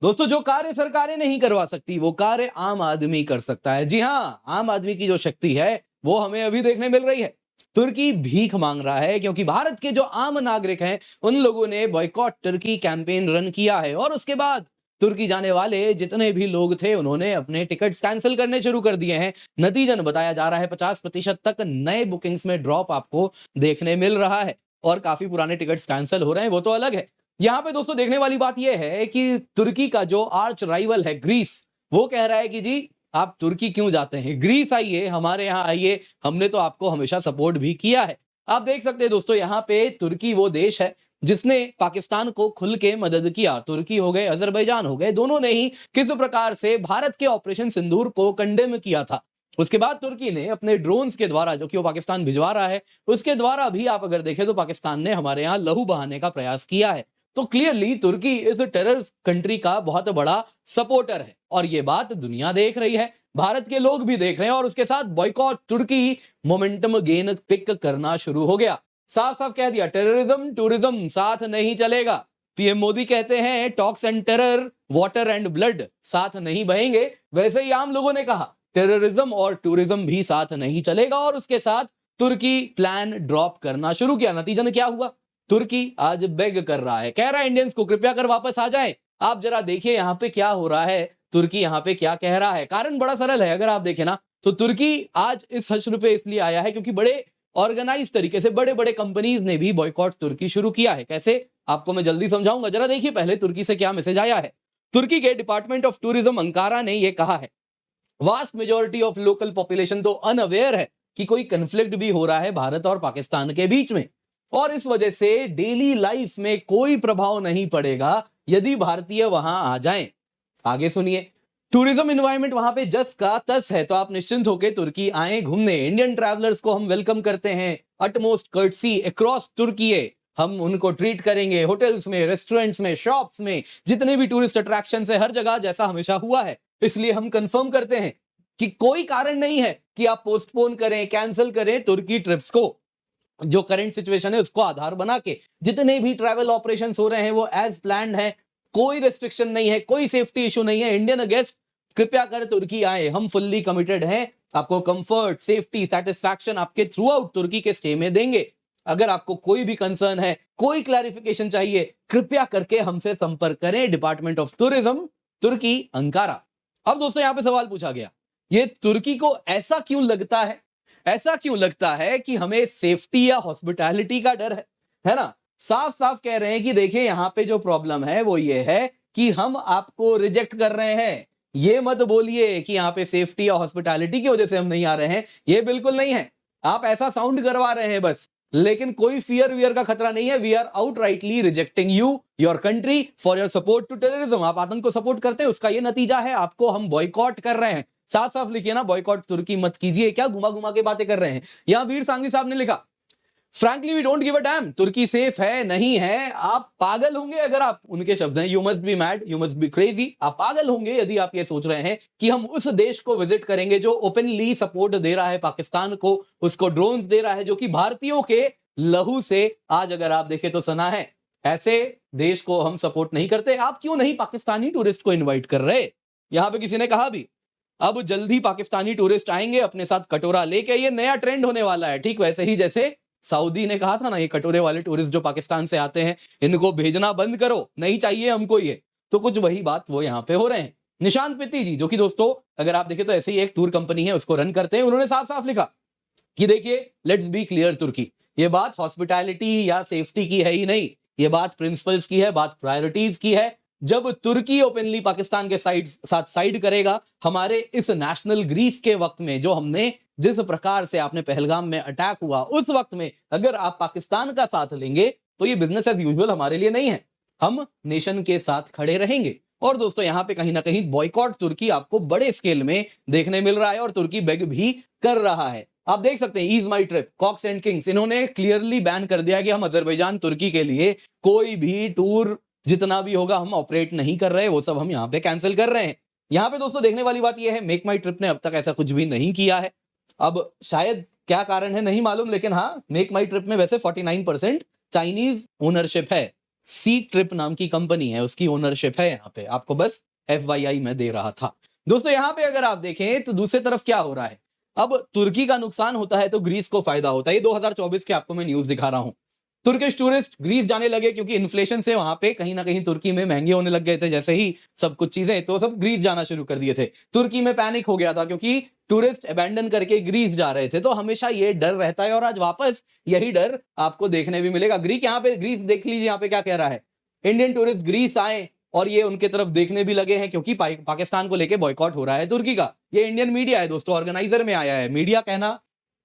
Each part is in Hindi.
दोस्तों, जो कार्य सरकारें नहीं करवा सकती वो कार्य आम आदमी कर सकता है। जी हाँ, आम आदमी की जो शक्ति है वो हमें अभी देखने मिल रही है। तुर्की भीख मांग रहा है क्योंकि भारत के जो आम नागरिक हैं उन लोगों ने बॉयकॉट तुर्की कैंपेन रन किया है और उसके बाद तुर्की जाने वाले जितने भी लोग थे उन्होंने अपने टिकट्स कैंसिल करने शुरू कर दिए हैं। नतीजन बताया जा रहा है 50% तक नए बुकिंग्स में ड्रॉप आपको देखने मिल रहा है और काफी पुराने टिकट्स कैंसिल हो रहे हैं, वो तो अलग है। यहाँ पे दोस्तों देखने वाली बात यह है कि तुर्की का जो आर्च राइवल है ग्रीस, वो कह रहा है कि जी आप तुर्की क्यों जाते हैं, ग्रीस आइए, हमारे यहाँ आइए, हमने तो आपको हमेशा सपोर्ट भी किया है। आप देख सकते हैं दोस्तों, यहाँ पे तुर्की वो देश है जिसने पाकिस्तान को खुल के मदद किया। तुर्की हो गए, अजरबैजान हो गए, दोनों ने ही किस प्रकार से भारत के ऑपरेशन सिंदूर को कंडेम किया था। उसके बाद तुर्की ने अपने ड्रोन्स के द्वारा, जो कि वो पाकिस्तान भिजवा रहा है, उसके द्वारा भी आप अगर देखें तो पाकिस्तान ने हमारे यहाँ लहू बहाने का प्रयास किया है। तो क्लियरली तुर्की इस टेरर कंट्री का बहुत बड़ा सपोर्टर है और ये बात दुनिया देख रही है, भारत के लोग भी देख रहे हैं और उसके साथ बॉयकॉट तुर्की मोमेंटम गेन पिक करना शुरू हो गया। साफ साफ कह दिया, टेररिज्म टूरिज्म साथ नहीं चलेगा। पीएम मोदी कहते हैं talks and terror water and blood साथ नहीं बहेंगे, वैसे ही आम लोगों ने कहा टेररिज्म और टूरिज्म भी साथ नहीं चलेगा और उसके साथ तुर्की प्लान ड्रॉप करना शुरू किया। नतीजन क्या हुआ, तुर्की आज बेग कर रहा है, कह रहा है इंडियंस को कृपया कर वापस आ जाएं। आप जरा देखिए यहाँ पे क्या हो रहा है, तुर्की यहाँ पे क्या कह रहा है। कारण बड़ा सरल है, अगर आप देखें ना तो तुर्की आज इस हश्र पे इसलिए आया है क्योंकि बड़े ऑर्गेनाइज तरीके से बड़े बड़े कंपनीज ने भी बॉयकॉट तुर्की शुरू किया है। कैसे, आपको मैं जल्दी समझाऊंगा, जरा देखिए पहले तुर्की से क्या मैसेज आया है। तुर्की के डिपार्टमेंट ऑफ टूरिज्म अंकारा ने यह कहा है, vast majority of local population तो अनअवेयर है कि कोई कंफ्लिक्ट भी हो रहा है भारत और पाकिस्तान के बीच में और इस वजह से डेली लाइफ में कोई प्रभाव नहीं पड़ेगा यदि भारतीय वहां आ जाएं। आगे सुनिए, टूरिज्म इन्वायरमेंट वहां पे जस का तस है, तो आप निश्चिंत होकर तुर्की आए घूमने। इंडियन ट्रैवलर्स को हम वेलकम करते हैं, अटमोस्ट कर्टसी अक्रॉस तुर्की। हम उनको ट्रीट करेंगे होटल्स में, रेस्टोरेंट्स में, शॉप्स में, जितने भी टूरिस्ट अट्रैक्शन है हर जगह जैसा हमेशा हुआ है। इसलिए हम कंफर्म करते हैं कि कोई कारण नहीं है कि आप पोस्टपोन करें, कैंसिल करें तुर्की ट्रिप्स को। जो करंट सिचुएशन है उसको आधार बना के जितने भी ट्रैवल ऑपरेशन हो रहे हैं वो एज प्लान्ड है, कोई रेस्ट्रिक्शन नहीं है, कोई सेफ्टी इशू नहीं है। इंडियन गेस्ट कृपया कर तुर्की आए, हम फुल्ली कमिटेड हैं, आपको कंफर्ट, सेफ्टी, सेटिस्फैक्शन आपके थ्रू आउट तुर्की के स्टे में देंगे। अगर आपको कोई भी कंसर्न है, कोई क्लैरिफिकेशन चाहिए, कृपया करके हमसे संपर्क करें। डिपार्टमेंट ऑफ टूरिज्म तुर्की अंकारा। अब दोस्तों यहां पे सवाल पूछा गया, ये तुर्की को ऐसा क्यों लगता है, ऐसा क्यों लगता है कि हमें सेफ्टी या हॉस्पिटैलिटी का डर है ना। साफ साफ कह रहे हैं कि देखिए यहां पे जो प्रॉब्लम है वो ये है कि हम आपको रिजेक्ट कर रहे हैं। ये मत बोलिए कि यहां पे सेफ्टी या हॉस्पिटैलिटी की वजह से हम नहीं आ रहे हैं, ये बिल्कुल नहीं है। आप ऐसा साउंड करवा रहे हैं बस, लेकिन कोई फियर वियर का खतरा नहीं है। We are outrightly rejecting you, your country, for your support to terrorism. आप आतंक को सपोर्ट करते हैं, उसका ये नतीजा है, आपको हम बॉयकॉट कर रहे हैं। साफ साफ लिखिए ना, बॉयकॉट तुर्की मत कीजिए। क्या घुमा घुमा के बातें कर रहे हैं। यहां वीर सांघवी साहब ने लिखा, frankly we don't give a damn, तुर्की सेफ है नहीं है। आप पागल होंगे अगर आप, उनके शब्द हैं, you must be mad, you must be crazy. आप पागल होंगे यदि आप ये सोच रहे हैं कि हम उस देश को विजिट करेंगे जो ओपनली सपोर्ट दे रहा है पाकिस्तान को, उसको ड्रोन्स दे रहा है, जो कि भारतीयों के लहू से आज अगर आप देखें तो सना है। ऐसे देश को हम सपोर्ट नहीं करते। आप क्यों नहीं पाकिस्तानी टूरिस्ट को इन्वाइट कर रहे। यहां पे किसी ने कहा भी, अब जल्दी पाकिस्तानी टूरिस्ट आएंगे अपने साथ कटोरा लेके, ये नया ट्रेंड होने वाला है। ठीक वैसे ही जैसे सऊदी ने कहा था ना, ये कटोरे वाले टूरिस्ट जो पाकिस्तान से आते हैं इनको भेजना बंद करो, नहीं चाहिए हमको ये। तो कुछ वही बात वो यहां पे हो रहे हैं। निशांत पित्ती जी, जो कि दोस्तों अगर आप देखें तो ऐसे ही एक टूर कंपनी है, उसको रन करते हैं, उन्होंने साफ साफ लिखा कि देखिए लेट्स बी क्लियर तुर्की, ये बात हॉस्पिटैलिटी या सेफ्टी की है ही नहीं, ये बात प्रिंसिपल्स की है, बात प्रायोरिटीज की है। जब तुर्की ओपनली पाकिस्तान के साथ साइड करेगा हमारे इस नेशनल ग्रीफ के वक्त में, जो हमने जिस प्रकार से आपने पहलगाम में अटैक हुआ उस वक्त में, अगर आप पाकिस्तान का साथ लेंगे तो ये बिजनेस एज यूजुअल हमारे लिए नहीं है, हम नेशन के साथ खड़े रहेंगे। और दोस्तों यहां पे कहीं ना कहीं बॉयकॉट तुर्की आपको बड़े स्केल में देखने मिल रहा है और तुर्की बेग भी कर रहा है। आप देख सकते हैं EaseMyTrip, Cox and Kings, इन्होंने क्लियरली बैन कर दिया कि हम अजरबैजान तुर्की के लिए कोई भी टूर जितना भी होगा हम ऑपरेट नहीं कर रहे, वो सब हम यहाँ पे कैंसिल कर रहे हैं। यहाँ पे दोस्तों देखने वाली बात यह है, मेक माई ट्रिप ने अब तक ऐसा कुछ भी नहीं किया है। अब शायद क्या कारण है नहीं मालूम, लेकिन हाँ, मेक माई ट्रिप में वैसे 49% चाइनीज ओनरशिप है। सी ट्रिप नाम की कंपनी है, उसकी ओनरशिप है यहाँ पे, आपको बस FYI में दे रहा था। दोस्तों यहाँ पे अगर आप देखें तो दूसरी तरफ क्या हो रहा है, अब तुर्की का नुकसान होता है तो ग्रीस को फायदा होता है। ये 2024 के आपको मैं न्यूज दिखा रहा हूं। तुर्किश टूरिस्ट ग्रीस जाने लगे क्योंकि इन्फ्लेशन से वहां पे कहीं ना कहीं तुर्की में महंगे होने लग गए थे, जैसे ही सब कुछ चीजें, तो सब ग्रीस जाना शुरू कर दिए थे। तुर्की में पैनिक हो गया था क्योंकि टूरिस्ट अबैंडन करके ग्रीस जा रहे थे, तो हमेशा ये डर रहता है और आज वापस यही डर आपको देखने भी मिलेगा। ग्रीक यहाँ पे, ग्रीस देख लीजिए यहाँ पे क्या कह रहा है, इंडियन टूरिस्ट ग्रीस आए और ये उनके तरफ देखने भी लगे हैं क्योंकि पाकिस्तान को लेके बॉयकॉट हो रहा है तुर्की का। ये इंडियन मीडिया है दोस्तों, ऑर्गेनाइजर में आया है, मीडिया कहना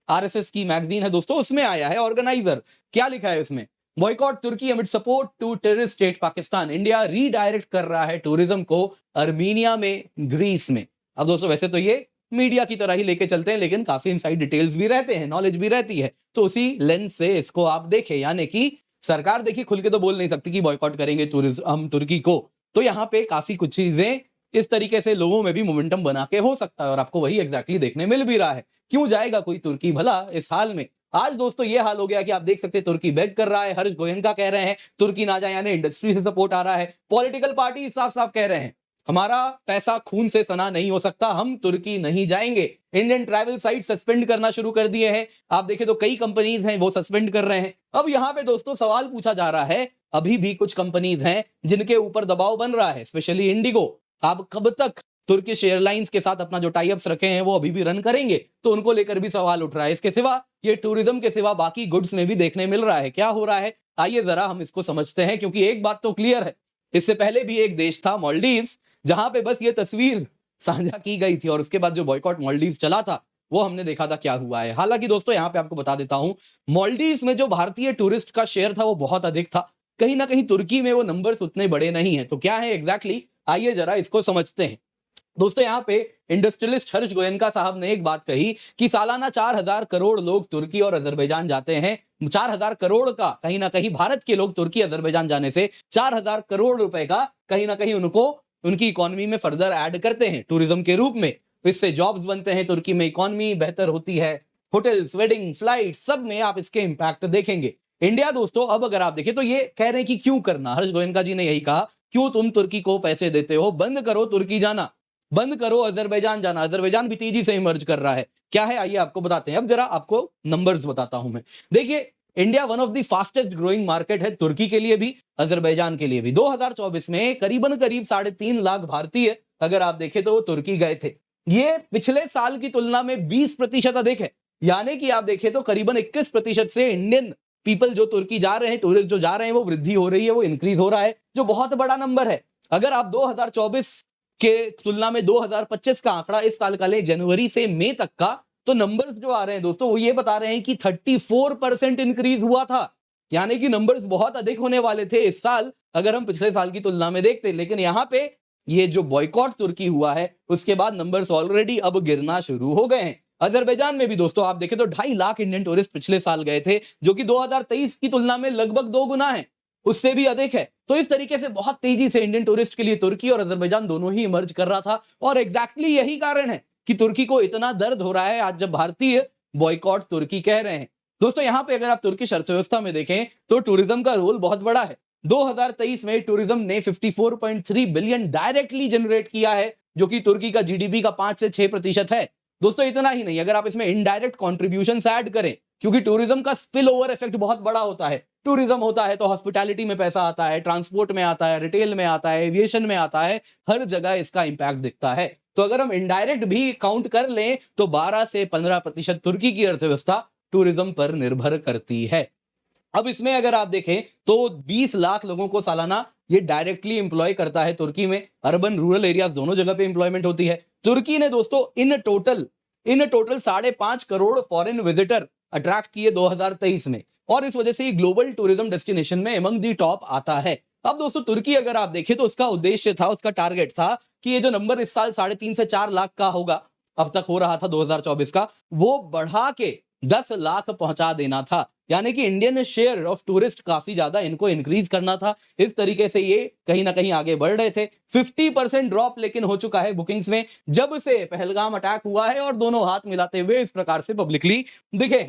आरएसएस की मैगजीन है दोस्तों, उसमें आया है ऑर्गेनाइजर। क्या लिखा है उसमें, बॉयकॉट तुर्की amid support to terrorist state Pakistan, India redirect कर रहा है टूरिज्म को अर्मीनिया में, ग्रीस में। अब दोस्तों वैसे तो ये मीडिया की तरह ही लेके चलते हैं, लेकिन काफी इनसाइड डिटेल्स भी रहते हैं, नॉलेज भी रहती है, तो उसी लेंस से इसको आप देखें। यानी कि सरकार देखिए खुल के तो बोल नहीं सकती कि बॉयकॉट करेंगे टूरिज्म हम तुर्की को, तो यहाँ पे काफी कुछ चीजें इस तरीके से लोगों में भी मोमेंटम बना के हो सकता है, और आपको वही एग्जैक्टली देखने मिल भी रहा है। क्यों जाएगा कोई तुर्की भला इस हाल में। आज दोस्तों ये हाल हो गया कि आप देख सकते हैं तुर्की बेग कर रहा है, हर्ष गोयनका कह रहे हैं तुर्की ना जाए, यानी इंडस्ट्री से सपोर्ट आ रहा है। पॉलिटिकल पार्टी साफ साफ कह रहे हैं हमारा पैसा खून से सना नहीं हो सकता, हम तुर्की नहीं जाएंगे। इंडियन ट्रैवल साइट सस्पेंड करना शुरू कर दिए हैं, आप देखें तो कई कंपनीज हैं वो सस्पेंड कर रहे हैं। अब यहां पे दोस्तों सवाल पूछा जा रहा है, अभी भी कुछ कंपनीज हैं जिनके ऊपर दबाव बन रहा है, स्पेशली इंडिगो। आप कब तक तुर्किश एयरलाइंस के साथ अपना जो टाई अप्स रखे हैं वो अभी भी रन करेंगे, तो उनको लेकर भी सवाल उठ रहा है। इसके सिवा ये टूरिज्म के सिवा बाकी गुड्स में भी देखने मिल रहा है। क्या हो रहा है आइए जरा हम इसको समझते हैं, क्योंकि एक बात तो क्लियर है, इससे पहले भी एक देश था मालदीव्स, जहां पे बस ये तस्वीर साझा की गई थी और उसके बाद जो बॉयकॉट मालदीव्स चला था वो हमने देखा था क्या हुआ है। हालांकि दोस्तों यहाँ पे आपको बता देता हूं, मालदीव्स में जो भारतीय टूरिस्ट का शेयर था वो बहुत अधिक था, कहीं ना कहीं तुर्की में वो नंबर्स उतने बड़े नहीं है। तो क्या है एग्जैक्टली आइए जरा इसको समझते हैं। दोस्तों यहाँ पे इंडस्ट्रियलिस्ट हर्ष गोयनका साहब ने एक बात कही कि सालाना 4000 करोड़ लोग तुर्की और अजरबैजान जाते हैं। 4000 करोड़ का कहीं ना कहीं भारत के लोग तुर्की अजरबैजान जाने से 4000 करोड़ रुपए का कहीं ना कहीं उनको उनकी इकोनॉमी में फर्दर ऐड करते हैं टूरिज्म के रूप में। इससे जॉब्स बनते हैं, तुर्की में इकोनॉमी बेहतर होती है, होटल्स, वेडिंग, फ्लाइट, सब में आप इसके इंपैक्ट देखेंगे। इंडिया दोस्तों अब अगर आप देखें तो ये कह रहे हैं कि क्यों करना, हर्ष गोयनका जी ने यही कहा, क्यों तुम तुर्की को पैसे देते हो, बंद करो तुर्की जाना, बंद करो अजरबैजान जाना। अजरबैजान भी तेजी से इमर्ज कर रहा है। क्या है आइए आपको बताते हैं। अब जरा आपको नंबर्स बताता हूं मैं। देखिए India one of the fastest growing market है, तुर्की के लिए भी अजरबैजान के लिए भी। 2024 में करीबन करीब 3.5 लाख भारतीय अगर आप देखें तो वो तुर्की गए थे। ये पिछले साल की तुलना में 20% अधिक है, यानी कि आप देखें तो करीबन 21% से इंडियन पीपल जो तुर्की जा रहे हैं, टूरिस्ट जो जा रहे हैं, वो वृद्धि हो रही है, वो इंक्रीज हो रहा है, जो बहुत बड़ा नंबर है। अगर आप 2024 के तुलना में 2025 का आंकड़ा इस साल का ले, जनवरी से मई तक का, तो नंबर्स जो आ रहे हैं दोस्तों वो ये बता रहे हैं कि 34% इंक्रीज हुआ था, यानी कि नंबर्स बहुत अधिक होने वाले थे इस साल अगर हम पिछले साल की तुलना में देखते। लेकिन यहां पे ये जो बॉयकॉट तुर्की हुआ है उसके बाद नंबर्स ऑलरेडी अब गिरना शुरू हो गए हैं। अजरबैजान में भी दोस्तों आप देखें तो 2.5 लाख इंडियन टूरिस्ट पिछले साल गए थे, जो कि 2023 की तुलना में लगभग 2 गुना है, उससे भी अधिक है। तो इस तरीके से बहुत तेजी से इंडियन टूरिस्ट के लिए तुर्की और अजरबैजान दोनों ही इमर्ज कर रहा था, और एग्जैक्टली यही कारण है कि तुर्की को इतना दर्द हो रहा है आज जब भारतीय बॉयकॉट तुर्की कह रहे हैं। दोस्तों यहां पे अगर आप तुर्किश अर्थव्यवस्था में देखें तो टूरिज्म का रोल बहुत बड़ा है। 2023 में टूरिज्म ने 54.3 बिलियन डायरेक्टली जनरेट किया है, जो कि तुर्की का जीडीपी का 5 से 6% है। दोस्तों इतना ही नहीं, अगर आप इसमें इनडायरेक्ट कॉन्ट्रीब्यूशन ऐड करें, क्योंकि टूरिज्म का स्पिल ओवर इफेक्ट बहुत बड़ा होता है। टूरिज्म होता है तो हॉस्पिटैलिटी में पैसा आता है, ट्रांसपोर्ट में आता है, रिटेल में आता है, एविएशन में आता है, हर जगह इसका इंपैक्ट दिखता है। तो अगर हम इनडायरेक्ट भी काउंट कर लें तो 12 से 15% तुर्की की अर्थव्यवस्था टूरिज्म पर निर्भर करती है। अब इसमें अगर आप देखें तो 20 लाख लोगों को सालाना ये डायरेक्टली एम्प्लॉय करता है तुर्की में, अर्बन रूरल एरियाज दोनों जगह पे एम्प्लॉयमेंट होती है। तुर्की ने दोस्तों in total 5.5 crore foreign visitor attract किए 2023 में, और इस वजह से ये ग्लोबल टूरिज्म डेस्टिनेशन में अमंग दी टॉप आता है। अब दोस्तों तुर्की अगर आप देखें तो उसका उद्देश्य था, उसका टारगेट था कि ये जो नंबर इस साल 3.5 से 4 लाख का होगा, अब तक हो रहा था 2024 का, वो बढ़ा के 10 लाख पहुंचा देना था। यानी कि इंडियन शेयर ऑफ टूरिस्ट काफी ज्यादा इनको इंक्रीज करना था। इस तरीके से ये कहीं ना कहीं आगे बढ़ रहे थे। 50% ड्रॉप लेकिन हो चुका है बुकिंग्स में जब से पहलगाम अटैक हुआ है, और दोनों हाथ मिलाते हुए इस प्रकार से पब्लिकली दिखे।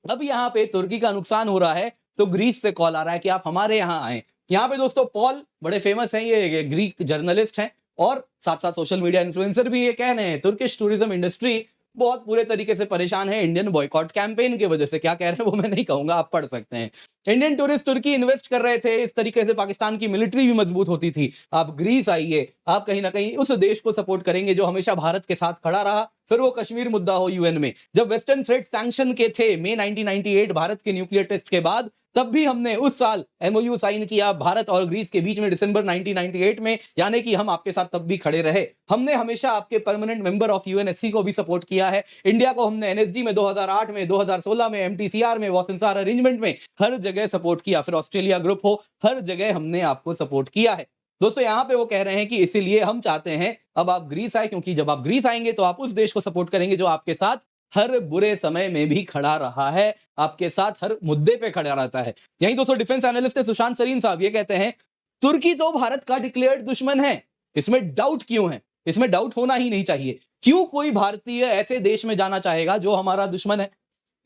अब यहाँ पे तुर्की का नुकसान हो रहा है तो ग्रीस से कॉल आ रहा है कि आप हमारे यहाँ आए। यहाँ पे दोस्तों पॉल बड़े फेमस हैं, ये ग्रीक जर्नलिस्ट हैं और साथ साथ सोशल मीडिया इन्फ्लुएंसर भी, ये कह रहे हैं तुर्किश टूरिज्म इंडस्ट्री बहुत बुरे तरीके से परेशान है इंडियन बॉयकॉट कैंपेन की वजह से। क्या कह रहे हैं वो मैं नहीं कहूंगा, आप पढ़ सकते हैं। इंडियन टूरिस्ट तुर्की इन्वेस्ट कर रहे थे, इस तरीके से पाकिस्तान की मिलिट्री भी मजबूत होती थी। आप ग्रीस आइए, आप कहीं ना कहीं उस देश को सपोर्ट करेंगे जो हमेशा भारत के साथ खड़ा रहा, फिर वो कश्मीर मुद्दा हो यूएन में। जब वेस्टर्न थ्रेट सैंक्शन के थे मई 1998 भारत के न्यूक्लियर टेस्ट के बाद, तब भी हमने उस साल एमओयू साइन किया भारत और ग्रीस के बीच में दिसंबर 1998 में, यानी कि हम आपके साथ तब भी खड़े रहे। हमने हमेशा आपके परमानेंट मेंबर ऑफ यूएनएससी को भी सपोर्ट किया है। इंडिया को हमने एनएसजी में 2008 में, 2016 में, एमटीसीआर में, वॉसिनसार अरेंजमेंट में हर जगह सपोर्ट किया। फिर ऑस्ट्रेलिया ग्रुप हो, हर जगह हमने आपको सपोर्ट किया है। दोस्तों यहाँ पे वो कह रहे हैं कि इसीलिए हम चाहते हैं अब आप ग्रीस आए, क्योंकि जब आप ग्रीस आएंगे तो आप उस देश को सपोर्ट करेंगे जो आपके साथ हर बुरे समय में भी खड़ा रहा है, आपके साथ हर मुद्दे पे खड़ा रहता है। यही दोस्तों डिफेंस एनालिस्ट है सुशांत सरीन साहब, ये कहते हैं तुर्की तो भारत का डिक्लेयर्ड दुश्मन है, इसमें डाउट क्यों है? इसमें डाउट होना ही नहीं चाहिए। क्यों कोई भारतीय ऐसे देश में जाना चाहेगा जो हमारा दुश्मन है?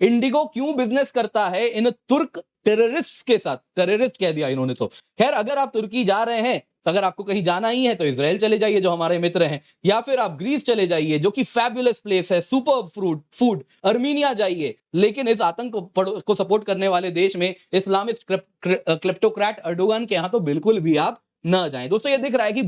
इंडिगो क्यों बिजनेस करता है इन तुर्क टेररिस्ट के साथ? टेररिस्ट कह दिया इन्होंने तो। खैर, अगर आप तुर्की जा रहे हैं, अगर आपको कहीं जाना ही है तो इजराइल चले जाइए जो हमारे मित्र हैं, या फिर आप ग्रीस चले जाइए जो कि फैबुलस प्लेस है, सुपर फूड। अर्मीनिया जाइए, लेकिन इस आतंक को सपोर्ट करने वाले देश में इस्लामिस्ट क्लेप्टोक्रेट अर्डोगन के यहां तो बिल्कुल भी आप न जाएं। दोस्तों ये दिख रहा है कि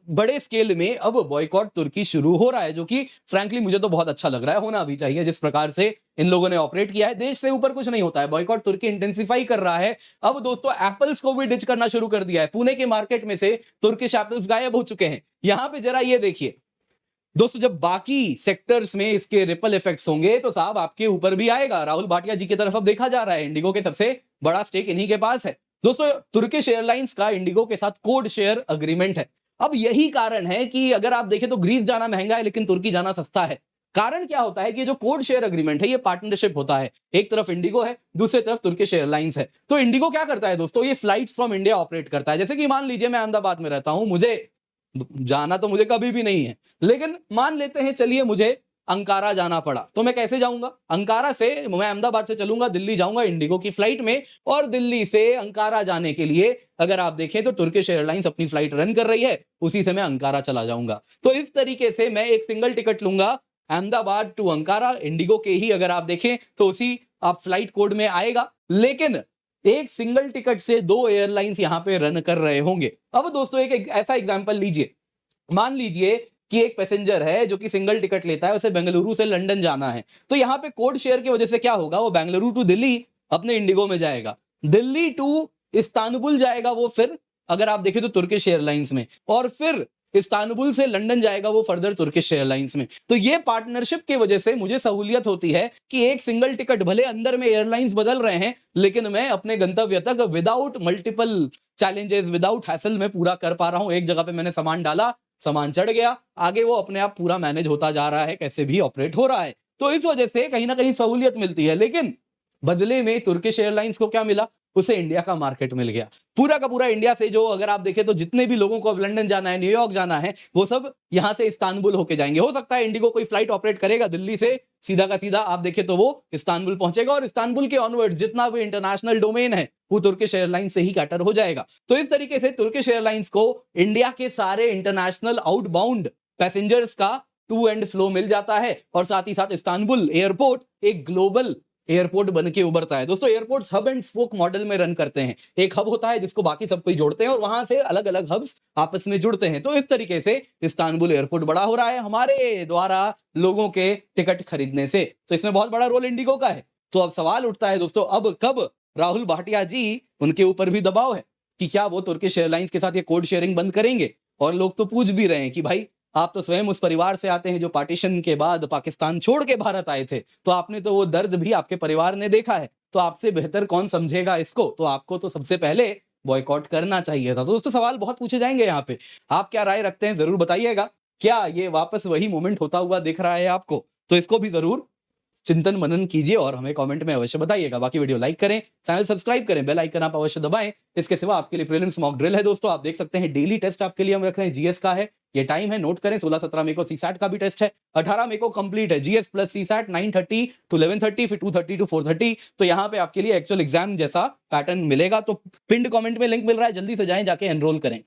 बड़े स्केल में अब बॉयकॉट तुर्की शुरू हो रहा है, जो कि फ्रैंकली मुझे तो बहुत अच्छा लग रहा है, होना भी चाहिए। जिस प्रकार से इन लोगों ने ऑपरेट किया है, देश से ऊपर कुछ नहीं होता है। बॉयकॉट तुर्की इंटेंसिफाई कर रहा है। अब दोस्तों एप्पल्स को भी डिच करना शुरू कर दिया है। पुणे के मार्केट में से तुर्किश एप्पल्स गायब हो चुके हैं। यहां पे जरा ये देखिए दोस्तों, जब बाकी सेक्टर्स में इसके रिपल इफेक्ट्स होंगे तो साहब आपके ऊपर भी आएगा। राहुल भाटिया जी की तरफ अब देखा जा रहा है, इंडिगो के सबसे बड़ा स्टेक इन्हीं के पास है। दोस्तों तुर्किश एयरलाइंस का इंडिगो के साथ कोड शेयर अग्रीमेंट है। अब यही कारण है कि अगर आप देखें तो ग्रीस जाना महंगा है लेकिन तुर्की जाना सस्ता है। कारण क्या होता है कि जो कोड शेयर अग्रीमेंट है, ये पार्टनरशिप होता है। एक तरफ इंडिगो है, दूसरी तरफ तुर्किश एयरलाइंस है। तो इंडिगो क्या करता है दोस्तों, ये फ्लाइट फ्रॉम इंडिया ऑपरेट करता है। जैसे कि मान लीजिए मैं अहमदाबाद में रहता हूं, मुझे जाना तो मुझे कभी भी नहीं है, लेकिन मान लेते हैं चलिए मुझे अंकारा जाना पड़ा, तो मैं कैसे जाऊंगा? अंकारा से मैं अहमदाबाद से चलूंगा, दिल्ली जाऊंगा इंडिगो की फ्लाइट में, और दिल्ली से अंकारा जाने के लिए अगर आप देखें तो तुर्किश एयरलाइंस अपनी फ्लाइट रन कर रही है, उसी से मैं अंकारा चला जाऊंगा। तो इस तरीके से मैं एक सिंगल टिकट लूंगा अहमदाबाद टू अंकारा, इंडिगो के ही अगर आप देखें तो उसी आप फ्लाइट कोड में आएगा, लेकिन एक सिंगल टिकट से दो एयरलाइंस यहां पे रन कर रहे होंगे। अब दोस्तों एक ऐसा एग्जांपल लीजिए, मान लीजिए कि एक पैसेंजर है जो कि सिंगल टिकट लेता है, उसे बेंगलुरु से लंदन जाना है, तो यहां पे कोड शेयर की वजह से क्या होगा, वो बेंगलुरु टू दिल्ली अपने इंडिगो में जाएगा, दिल्ली टू इस्तांबुल जाएगा वो फिर अगर आप देखें तो तुर्किश एयरलाइंस में, और फिर इस्तांबुल से लंदन जाएगा वो फर्दर तुर्किश एयरलाइंस में। तो ये पार्टनरशिप की वजह से मुझे सहूलियत होती है कि एक सिंगल टिकट, भले अंदर में एयरलाइंस बदल रहे हैं, लेकिन मैं अपने गंतव्य तक without multiple challenges, without hassle में पूरा कर पा रहा हूं। एक जगह पे मैंने सामान डाला, सामान चढ़ गया, आगे वो अपने आप पूरा मैनेज होता जा रहा है, कैसे भी ऑपरेट हो रहा है। तो इस वजह से कहीं ना कहीं सहूलियत मिलती है, लेकिन बदले में तुर्किश एयरलाइंस को क्या मिला? उसे इंडिया का मार्केट मिल गया। पूरा का पूरा इंडिया से जो अगर आप देखें तो जितने भी लोगों को अब लंदन जाना है, न्यूयॉर्क जाना है, वो सब यहां से इस्तांबुल होके जाएंगे। हो सकता है इंडिगो कोई फ्लाइट ऑपरेट करेगा दिल्ली से, सीधा का सीधा आप देखें तो वो इस्तांबुल पहुंचेगा, और इस्तांबुल के ऑनवर्ड जितना भी इंटरनेशनल डोमेन है वो तुर्किश एयरलाइंस से ही कैटर हो जाएगा। तो इस तरीके से तुर्किश एयरलाइंस को इंडिया के सारे इंटरनेशनल आउटबाउंड पैसेंजर्स का टू एंड फ्लो मिल जाता है, और साथ ही साथ इस्तांबुल एयरपोर्ट एक ग्लोबल एयरपोर्ट बन के उभरता है। दोस्तों airports hub and spoke model में रन करते हैं। एक हब होता है जिसको बाकी सब कोई जोड़ते हैं, और वहां से अलग अलग हब्स आपस में जुड़ते हैं। तो इस तरीके से इस्तांबुल एयरपोर्ट बड़ा हो रहा है हमारे द्वारा लोगों के टिकट खरीदने से। तो इसमें बहुत बड़ा रोल इंडिगो का है। तो अब सवाल उठता है दोस्तों, अब कब राहुल भाटिया जी, उनके ऊपर भी दबाव है कि क्या वो तुर्किश एयरलाइंस के साथ ये कोड शेयरिंग बंद करेंगे? और लोग तो पूछ भी रहे हैं कि भाई आप तो स्वयं उस परिवार से आते हैं जो पार्टीशन के बाद पाकिस्तान छोड़ के भारत आए थे, तो आपने तो वो दर्द भी आपके परिवार ने देखा है, तो आपसे बेहतर कौन समझेगा इसको? तो आपको तो सबसे पहले बॉयकॉट करना चाहिए था। तो दोस्तों सवाल बहुत पूछे जाएंगे यहाँ पे, आप क्या राय रखते हैं जरूर बताइएगा। क्या ये वापस वही मोमेंट होता हुआ दिख रहा है आपको? तो इसको भी जरूर चिंतन मनन कीजिए और हमें कमेंट में अवश्य बताइएगा। बाकी वीडियो लाइक करें, चैनल सब्सक्राइब करें, बेल आइकन आप अवश्य दबाएं। इसके सिवा आपके लिए प्रीलिम्स मॉक ड्रिल है दोस्तों, आप देख सकते हैं डेली टेस्ट आपके लिए हम रख रहे हैं, जीएस का है, ये टाइम है, नोट करें। 16-17 मई को सीसैट का भी टेस्ट है, 18 मई को कंप्लीट है जीएस प्लस सीसैट 9:30 टू 11:30, फिर 2:30 टू 4:30। तो यहाँ पे आपके लिए एक्चुअल एग्जाम जैसा पैटर्न मिलेगा। तो पिंड कमेंट में लिंक मिल रहा है, जल्दी से जाएं, जाके एनरोल करें।